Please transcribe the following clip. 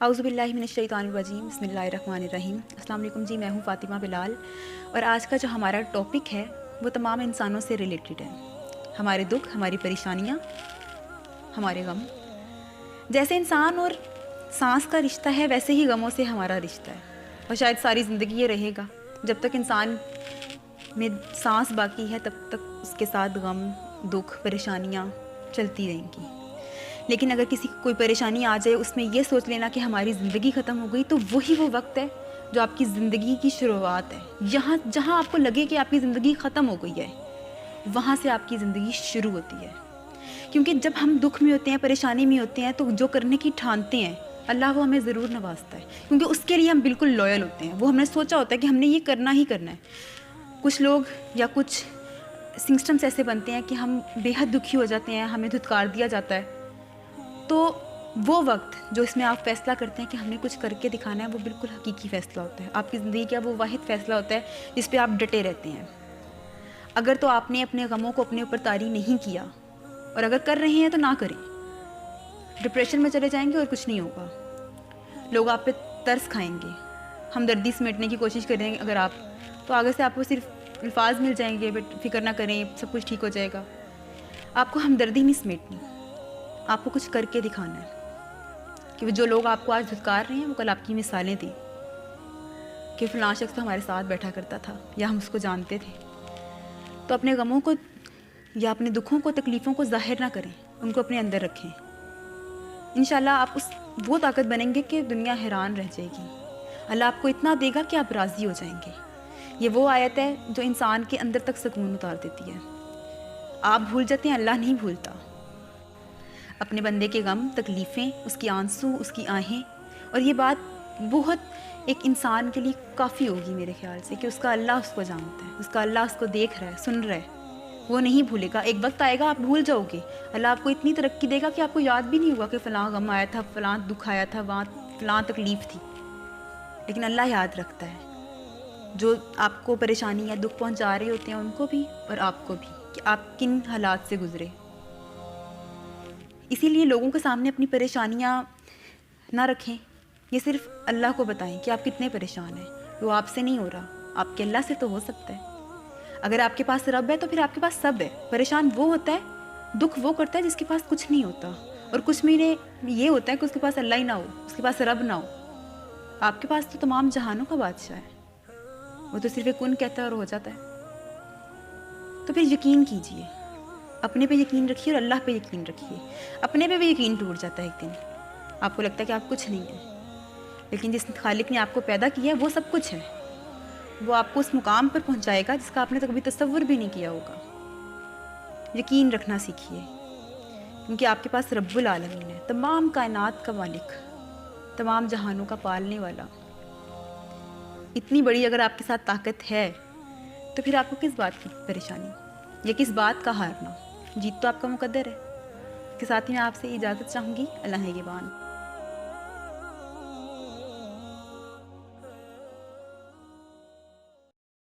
اعوذ باللہ من الشیطان الرجیم، بسم اللہ الرحمن الرحیم۔ السلام علیکم جی، میں ہوں فاطمہ بلال، اور آج کا جو ہمارا ٹاپک ہے وہ تمام انسانوں سے ریلیٹڈ ہے۔ ہمارے دکھ، ہماری پریشانیاں، ہمارے غم۔ جیسے انسان اور سانس کا رشتہ ہے، ویسے ہی غموں سے ہمارا رشتہ ہے، اور شاید ساری زندگی یہ رہے گا۔ جب تک انسان میں سانس باقی ہے تب تک اس کے ساتھ غم، دکھ، پریشانیاں چلتی رہیں گی۔ لیکن اگر کسی کو کوئی پریشانی آ جائے، اس میں یہ سوچ لینا کہ ہماری زندگی ختم ہو گئی، تو وہی وہ وقت ہے جو آپ کی زندگی کی شروعات ہے۔ جہاں آپ کو لگے کہ آپ کی زندگی ختم ہو گئی ہے، وہاں سے آپ کی زندگی شروع ہوتی ہے۔ کیونکہ جب ہم دکھ میں ہوتے ہیں، پریشانی میں ہوتے ہیں، تو جو کرنے کی ٹھانتے ہیں اللہ وہ ہمیں ضرور نوازتا ہے، کیونکہ اس کے لیے ہم بالکل لویل ہوتے ہیں۔ وہ ہم نے سوچا ہوتا ہے کہ ہم نے یہ کرنا ہی کرنا ہے۔ کچھ لوگ یا کچھ سسٹمس ایسے بنتے ہیں کہ ہم بے حد دکھی ہو جاتے ہیں، ہمیں دھتکار دیا جاتا ہے، تو وہ وقت جو اس میں آپ فیصلہ کرتے ہیں کہ ہم نے کچھ کر کے دکھانا ہے، وہ بالکل حقیقی فیصلہ ہوتا ہے۔ آپ کی زندگی کا وہ واحد فیصلہ ہوتا ہے جس پہ آپ ڈٹے رہتے ہیں۔ اگر تو آپ نے اپنے غموں کو اپنے اوپر طاری نہیں کیا، اور اگر کر رہے ہیں تو نہ کریں، ڈپریشن میں چلے جائیں گے اور کچھ نہیں ہوگا۔ لوگ آپ پہ ترس کھائیں گے، ہمدردی سمیٹنے کی کوشش کریں گے اگر آپ، تو آگے سے آپ کو صرف الفاظ مل جائیں گے، بٹ فکر نہ کریں، سب کچھ ٹھیک ہو جائے گا۔ آپ کو ہمدردی نہیں سمیٹنی، آپ کو کچھ کر کے دکھانا ہے کہ جو لوگ آپ کو آج دھتکار رہے ہیں وہ کل آپ کی مثالیں دیں کہ فلاں شخص تو ہمارے ساتھ بیٹھا کرتا تھا، یا ہم اس کو جانتے تھے۔ تو اپنے غموں کو یا اپنے دکھوں کو، تکلیفوں کو ظاہر نہ کریں، ان کو اپنے اندر رکھیں۔ انشاءاللہ آپ وہ طاقت بنیں گے کہ دنیا حیران رہ جائے گی۔ اللہ آپ کو اتنا دے گا کہ آپ راضی ہو جائیں گے۔ یہ وہ آیت ہے جو انسان کے اندر تک سکون اتار دیتی ہے۔ آپ بھول جاتے ہیں، اللہ نہیں بھولتا۔ اپنے بندے کے غم، تکلیفیں، اس کی آنسو، اس کی آہیں، اور یہ بات بہت ایک انسان کے لیے کافی ہوگی میرے خیال سے، کہ اس کا اللہ اس کو جانتا ہے، اس کا اللہ اس کو دیکھ رہا ہے، سن رہا ہے، وہ نہیں بھولے گا۔ ایک وقت آئے گا آپ بھول جاؤ گے، اللہ آپ کو اتنی ترقی دے گا کہ آپ کو یاد بھی نہیں ہوگا کہ فلاں غم آیا تھا، فلاں دکھ آیا تھا، وہاں فلاں تکلیف تھی۔ لیکن اللہ یاد رکھتا ہے جو آپ کو پریشانی یا دکھ پہنچا رہے ہوتے ہیں، ان کو بھی اور آپ کو بھی، کہ آپ کن حالات سے گزرے۔ اسی لیے لوگوں کے سامنے اپنی پریشانیاں نہ رکھیں، یہ صرف اللہ کو بتائیں کہ آپ کتنے پریشان ہیں۔ وہ آپ سے نہیں ہو رہا، آپ کے اللہ سے تو ہو سکتا ہے۔ اگر آپ کے پاس رب ہے تو پھر آپ کے پاس سب ہے۔ پریشان وہ ہوتا ہے، دکھ وہ کرتا ہے جس کے پاس کچھ نہیں ہوتا، اور کچھ میرے یہ ہوتا ہے کہ اس کے پاس اللہ ہی نہ ہو، اس کے پاس رب نہ ہو۔ آپ کے پاس تو تمام جہانوں کا بادشاہ ہے، وہ تو صرف ایک کن کہتا ہے اور ہو جاتا ہے۔ تو پھر یقین کیجئے، اپنے پہ یقین رکھیے اور اللہ پہ یقین رکھیے۔ اپنے پہ بھی یقین ٹوٹ جاتا ہے ایک دن، آپ کو لگتا ہے کہ آپ کچھ نہیں ہیں، لیکن جس خالق نے آپ کو پیدا کیا ہے وہ سب کچھ ہے۔ وہ آپ کو اس مقام پر پہنچائے گا جس کا آپ نے تو کبھی تصور بھی نہیں کیا ہوگا۔ یقین رکھنا سیکھیے، کیونکہ آپ کے پاس رب العالمین ہے، تمام کائنات کا مالک، تمام جہانوں کا پالنے والا۔ اتنی بڑی اگر آپ کے ساتھ طاقت ہے تو پھر آپ کو کس بات کی پریشانی یا کس بات کا ہارنا؟ جیت تو آپ کا مقدر ہے۔ اس کے ساتھ ہی میں آپ سے اجازت چاہوں گی۔ اللہ نگہبان۔